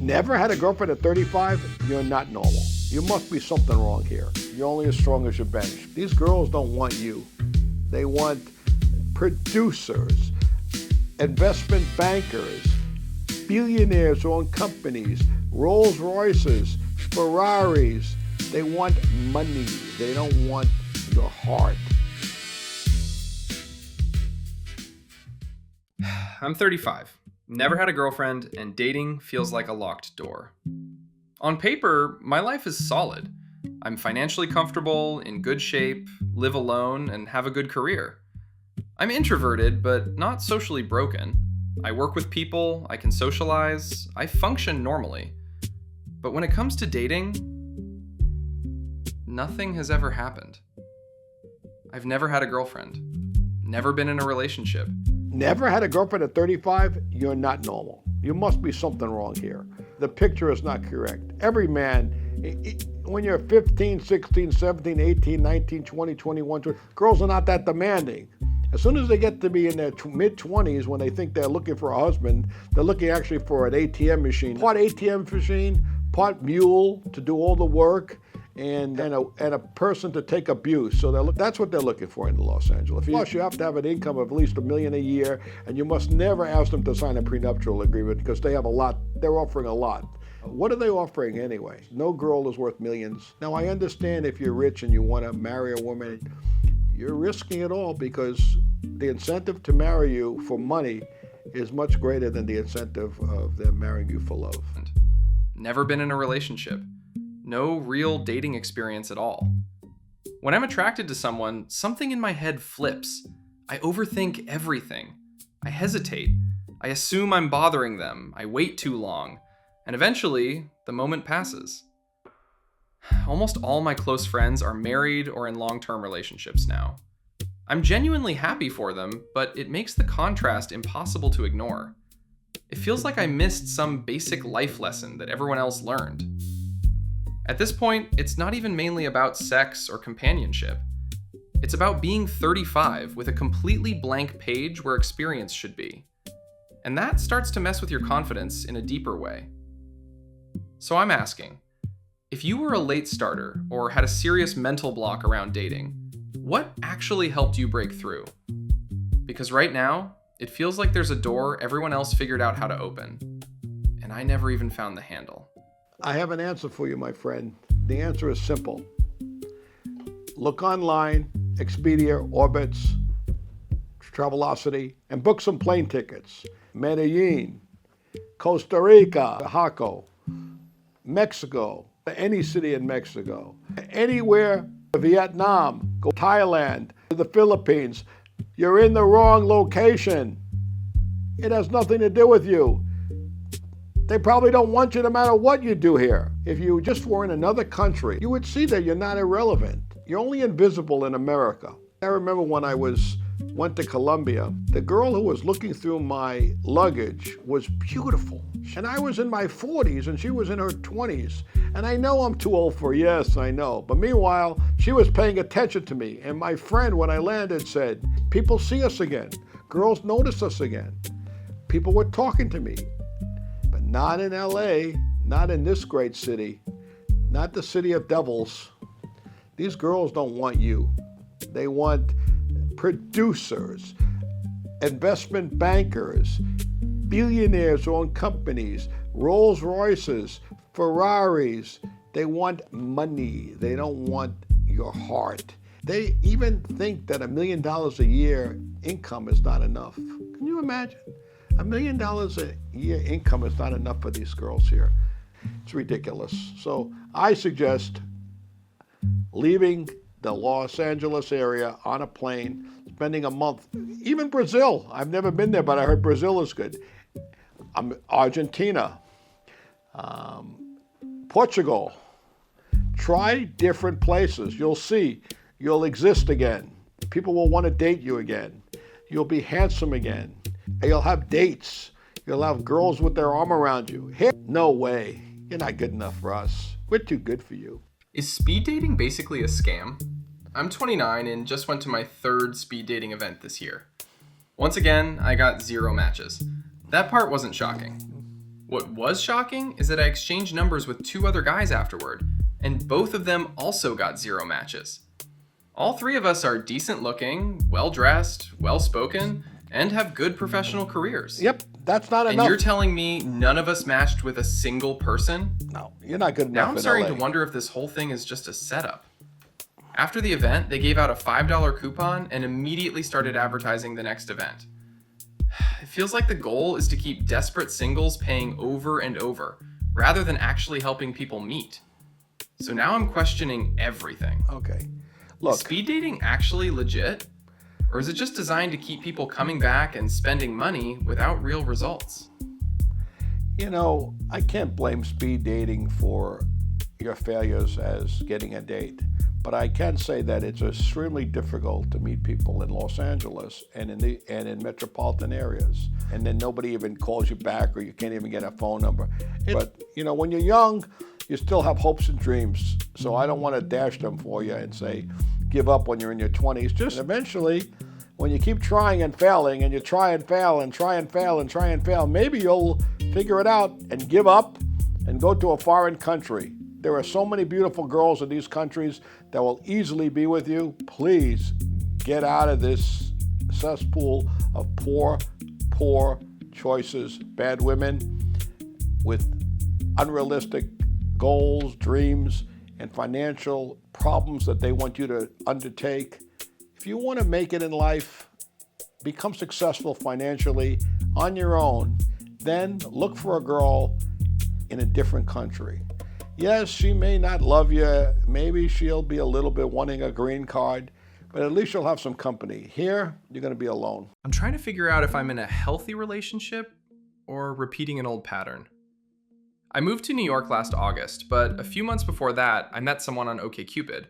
Never had a girlfriend at 35? You're not normal. You must be something wrong here. You're only as strong as your bench. These girls don't want you. They want producers, investment bankers, billionaires who own companies, Rolls Royces, Ferraris. They want money. They don't want your heart. I'm 35, never had a girlfriend, and dating feels like a locked door. On paper, my life is solid. I'm financially comfortable, in good shape, live alone, and have a good career. I'm introverted, but not socially broken. I work with people, I can socialize, I function normally. But when it comes to dating, nothing has ever happened. I've never had a girlfriend, never been in a relationship. Never had a girlfriend at 35? You're not normal. You must be something wrong here. The picture is not correct. Every man, when you're 15, 16, 17, 18, 19, 20, 21, 20, girls are not that demanding. As soon as they get to be in their mid-20s, when they think they're looking for a husband, they're looking actually for an ATM machine. Part ATM machine, part mule to do all the work, and a person to take abuse. So that's what they're looking for in Los Angeles. Plus, you have to have an income of at least $1 million a year, and you must never ask them to sign a prenuptial agreement because they have a lot. They're offering a lot. What are they offering anyway? No girl is worth millions. Now, I understand if you're rich and you want to marry a woman, you're risking it all because the incentive to marry you for money is much greater than the incentive of them marrying you for love. Never been in a relationship. No real dating experience at all. When I'm attracted to someone, something in my head flips. I overthink everything. I hesitate. I assume I'm bothering them. I wait too long. And eventually, the moment passes. Almost all my close friends are married or in long-term relationships now. I'm genuinely happy for them, but it makes the contrast impossible to ignore. It feels like I missed some basic life lesson that everyone else learned. At this point, it's not even mainly about sex or companionship. It's about being 35 with a completely blank page where experience should be. And that starts to mess with your confidence in a deeper way. So I'm asking, if you were a late starter or had a serious mental block around dating, what actually helped you break through? Because right now, it feels like there's a door everyone else figured out how to open, and I never even found the handle. I have an answer for you, my friend. The answer is simple. Look online, Expedia, Orbitz, Travelocity, and book some plane tickets. Medellin, Costa Rica, Jaco, Mexico, any city in Mexico, anywhere, Vietnam, go Thailand, the Philippines. You're in the wrong location. It has nothing to do with you. They probably don't want you no matter what you do here. If you just were in another country, you would see that you're not irrelevant. You're only invisible in America. I remember when I went to Colombia, the girl who was looking through my luggage was beautiful. And I was in my 40s and she was in her 20s. And I know I'm too old for yes, I know. But meanwhile, she was paying attention to me. And my friend, when I landed, said, people see us again. Girls notice us again. People were talking to me. But not in LA, not in this great city, not the city of devils. These girls don't want you. They want producers, investment bankers, billionaires who own companies, Rolls Royces, Ferraris. They want money. They don't want your heart. They even think that $1 million a year income is not enough. Can you imagine? $1 million a year income is not enough for these girls here. It's ridiculous. So I suggest leaving the Los Angeles area on a plane, spending a month, even Brazil. I've never been there, but I heard Brazil is good. Argentina, Portugal. Try different places. You'll see. You'll exist again. People will want to date you again. You'll be handsome again. You'll have dates. You'll have girls with their arm around you. Here, no way. You're not good enough for us. We're too good for you. Is speed dating basically a scam? I'm 29 and just went to my third speed dating event this year. Once again, I got 0 matches. That part wasn't shocking. What was shocking is that I exchanged numbers with 2 other guys afterward, and both of them also got 0 matches. All 3 of us are decent looking, well-dressed, well-spoken, and have good professional careers. Yep, that's not And enough. you're telling me none of us matched with a single person? No, you're not good Now enough I'm in starting LA. to wonder if this whole thing is just a setup. After the event, they gave out a $5 coupon and immediately started advertising the next event. It feels like the goal is to keep desperate singles paying over and over, rather than actually helping people meet. So now I'm questioning everything. Okay. Is Look, speed dating actually legit? Or is it just designed to keep people coming back and spending money without real results? I can't blame speed dating for your failures as getting a date, but I can say that it's extremely difficult to meet people in Los Angeles and in metropolitan areas, and then nobody even calls you back, or you can't even get a phone number. But when you're young, you still have hopes and dreams. So I don't want to dash them for you and say give up when you're in your 20s. Just eventually, when you keep trying and failing, and you try and fail and try and fail and try and fail, maybe you'll figure it out and give up and go to a foreign country. There are so many beautiful girls in these countries that will easily be with you. Please get out of this cesspool of poor choices, bad women with unrealistic goals, dreams, and financial problems that they want you to undertake. If you want to make it in life, become successful financially on your own, then look for a girl in a different country. Yes, she may not love you. Maybe she'll be a little bit wanting a green card, but at least you'll have some company. Here, you're going to be alone. I'm trying to figure out if I'm in a healthy relationship or repeating an old pattern. I moved to New York last August, but a few months before that, I met someone on OkCupid.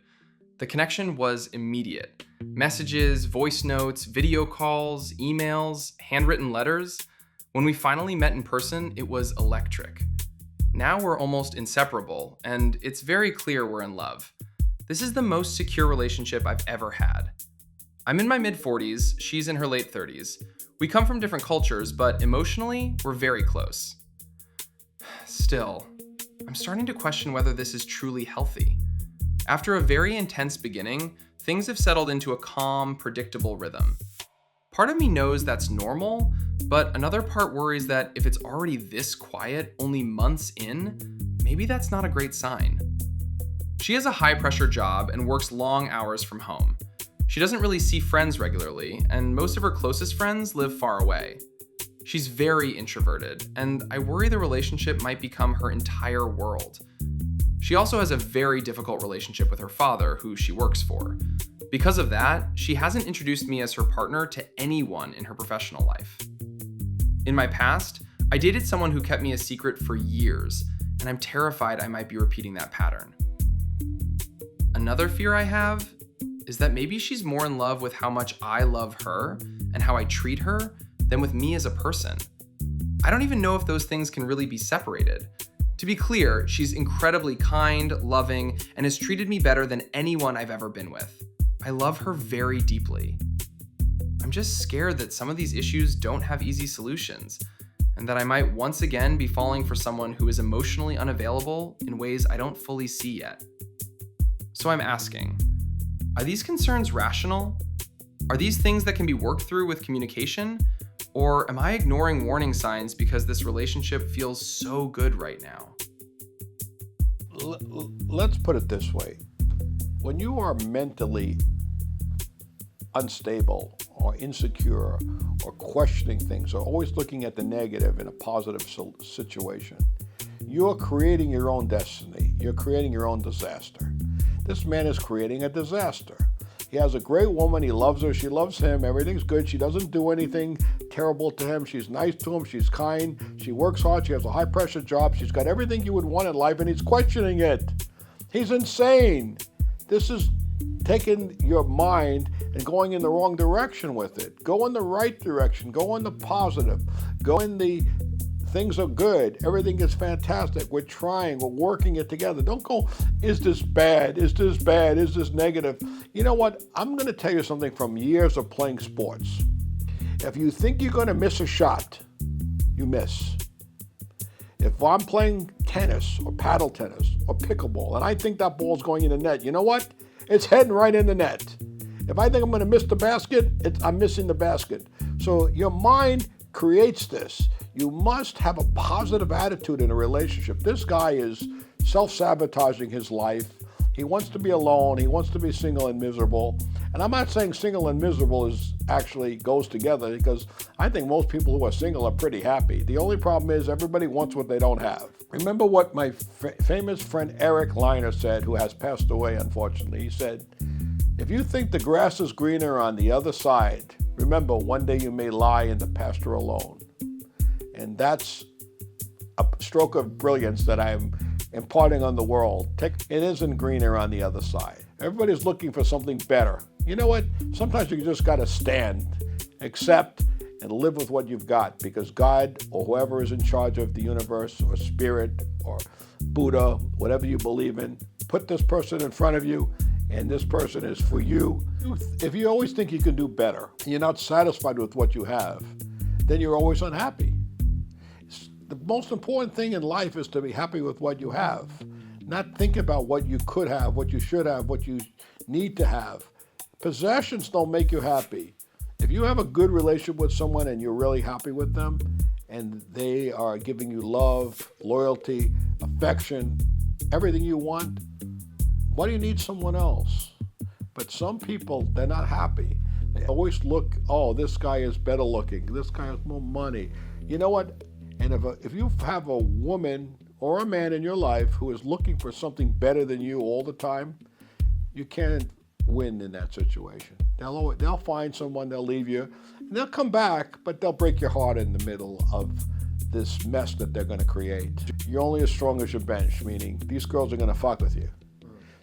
The connection was immediate. Messages, voice notes, video calls, emails, handwritten letters. When we finally met in person, it was electric. Now we're almost inseparable, and it's very clear we're in love. This is the most secure relationship I've ever had. I'm in my mid-40s, she's in her late 30s. We come from different cultures, but emotionally, we're very close. Still, I'm starting to question whether this is truly healthy. After a very intense beginning, things have settled into a calm, predictable rhythm. Part of me knows that's normal, but another part worries that if it's already this quiet only months in, maybe that's not a great sign. She has a high-pressure job and works long hours from home. She doesn't really see friends regularly, and most of her closest friends live far away. She's very introverted, and I worry the relationship might become her entire world. She also has a very difficult relationship with her father, who she works for. Because of that, she hasn't introduced me as her partner to anyone in her professional life. In my past, I dated someone who kept me a secret for years, and I'm terrified I might be repeating that pattern. Another fear I have is that maybe she's more in love with how much I love her and how I treat her than with me as a person. I don't even know if those things can really be separated. To be clear, she's incredibly kind, loving, and has treated me better than anyone I've ever been with. I love her very deeply. I'm just scared that some of these issues don't have easy solutions, and that I might once again be falling for someone who is emotionally unavailable in ways I don't fully see yet. So I'm asking, are these concerns rational? Are these things that can be worked through with communication? Or am I ignoring warning signs because this relationship feels so good right now? Let's put it this way. When you are mentally unstable or insecure or questioning things or always looking at the negative in a positive situation, you're creating your own destiny. You're creating your own disaster. This man is creating a disaster. He has a great woman. He loves her. She loves him. Everything's good. She doesn't do anything terrible to him. She's nice to him. She's kind. She works hard. She has a high-pressure job. She's got everything you would want in life, and he's questioning it. He's insane. This is taking your mind and going in the wrong direction with it. Go in the right direction. Go in the positive. Go in the things are good. Everything is fantastic. We're trying. We're working it together. Don't go, is this bad? Is this bad? Is this negative? You know what? I'm going to tell you something from years of playing sports. If you think you're going to miss a shot, you miss. If I'm playing tennis or paddle tennis or pickleball and I think that ball's going in the net, you know what? It's heading right in the net. If I think I'm going to miss the basket, I'm missing the basket. So your mind creates this. You must have a positive attitude in a relationship. This guy is self-sabotaging his life. He wants to be alone. He wants to be single and miserable. And I'm not saying single and miserable is actually goes together, because I think most people who are single are pretty happy. The only problem is everybody wants what they don't have. Remember what my famous friend Eric Leiner said, who has passed away, unfortunately. He said, if you think the grass is greener on the other side, remember one day you may lie in the pasture alone. And that's a stroke of brilliance that I'm imparting on the world. It isn't greener on the other side. Everybody's looking for something better. You know what? Sometimes you just got to stand, accept, and live with what you've got, because God or whoever is in charge of the universe or spirit or Buddha, whatever you believe in, put this person in front of you, and this person is for you. If you always think you can do better, and you're not satisfied with what you have, then you're always unhappy. The most important thing in life is to be happy with what you have, not think about what you could have, what you should have, what you need to have. Possessions don't make you happy. If you have a good relationship with someone and you're really happy with them, and they are giving you love, loyalty, affection, everything you want, why do you need someone else? But some people, they're not happy. They always look, oh, this guy is better looking, this guy has more money. You know what? And if you have a woman or a man in your life who is looking for something better than you all the time, you can't win in that situation. They'll find someone, they'll leave you, and they'll come back, but they'll break your heart in the middle of this mess that they're going to create. You're only as strong as your bench, meaning these girls are going to fuck with you.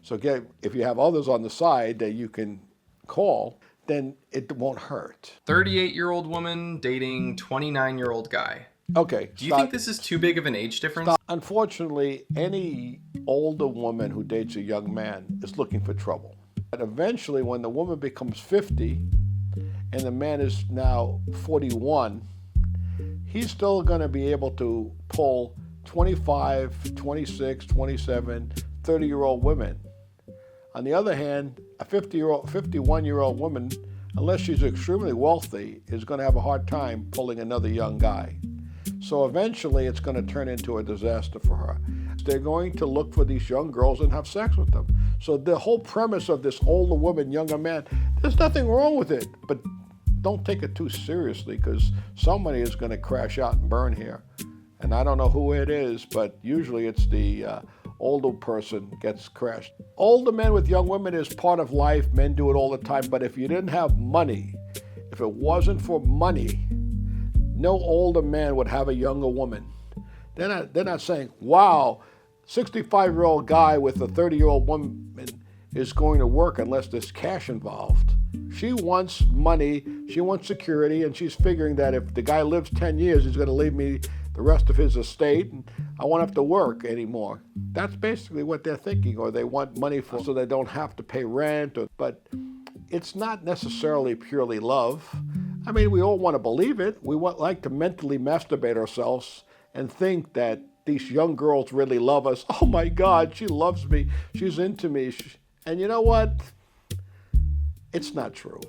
So if you have others on the side that you can call, then it won't hurt. 38-year-old woman dating 29-year-old guy. Okay. Do you think this is too big of an age difference? Unfortunately, any older woman who dates a young man is looking for trouble. But eventually, when the woman becomes 50 and the man is now 41, he's still going to be able to pull 25, 26, 27, 30-year-old women. On the other hand, a 51-year-old woman, unless she's extremely wealthy, is going to have a hard time pulling another young guy. So eventually it's going to turn into a disaster for her. They're going to look for these young girls and have sex with them. So the whole premise of this older woman, younger man, there's nothing wrong with it. But don't take it too seriously, because somebody is going to crash out and burn here. And I don't know who it is, but usually it's the older person gets crashed. Older men with young women is part of life. Men do it all the time. But if you didn't have money, if it wasn't for money, no older man would have a younger woman. They're not saying, wow, 65-year-old guy with a 30-year-old woman is going to work unless there's cash involved. She wants money, she wants security, and she's figuring that if the guy lives 10 years, he's going to leave me the rest of his estate, and I won't have to work anymore. That's basically what they're thinking, or they want money so they don't have to pay rent. But it's not necessarily purely love. I mean, we all want to believe it. We like to mentally masturbate ourselves and think that these young girls really love us. Oh my God, she loves me. She's into me. And you know what? It's not true.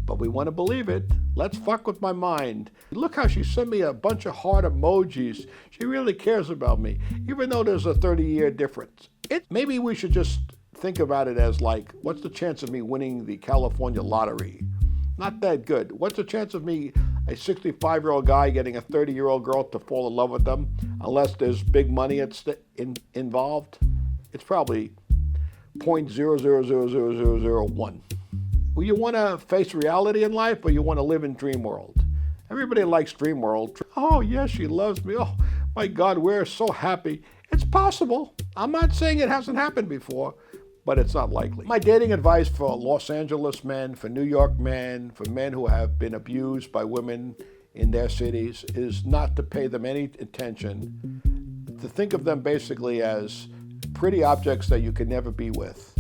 But we want to believe it. Let's fuck with my mind. Look how she sent me a bunch of heart emojis. She really cares about me, even though there's a 30-year difference. Maybe we should just think about it as like, what's the chance of me winning the California lottery? Not that good. What's the chance of me, a 65-year-old guy, getting a 30-year-old girl to fall in love with them, unless there's big money involved? It's probably 0.000001. Well, you want to face reality in life, or you want to live in dream world? Everybody likes dream world. Oh, yes, she loves me. Oh, my God, we're so happy. It's possible. I'm not saying it hasn't happened before, but it's not likely. My dating advice for Los Angeles men, for New York men, for men who have been abused by women in their cities is not to pay them any attention, to think of them basically as pretty objects that you can never be with,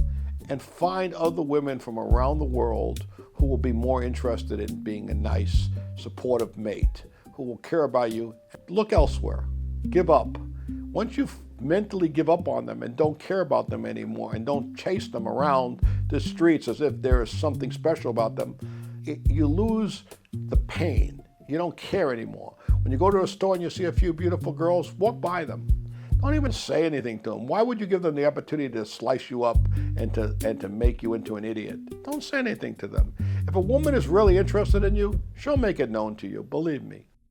and find other women from around the world who will be more interested in being a nice, supportive mate, who will care about you. Look elsewhere. give up. Once you mentally give up on them and don't care about them anymore and don't chase them around the streets as if there is something special about them, you lose the pain. You don't care anymore. When you go to a store and you see a few beautiful girls, walk by them. Don't even say anything to them. Why would you give them the opportunity to slice you up and to make you into an idiot? Don't say anything to them. If a woman is really interested in you, she'll make it known to you, believe me.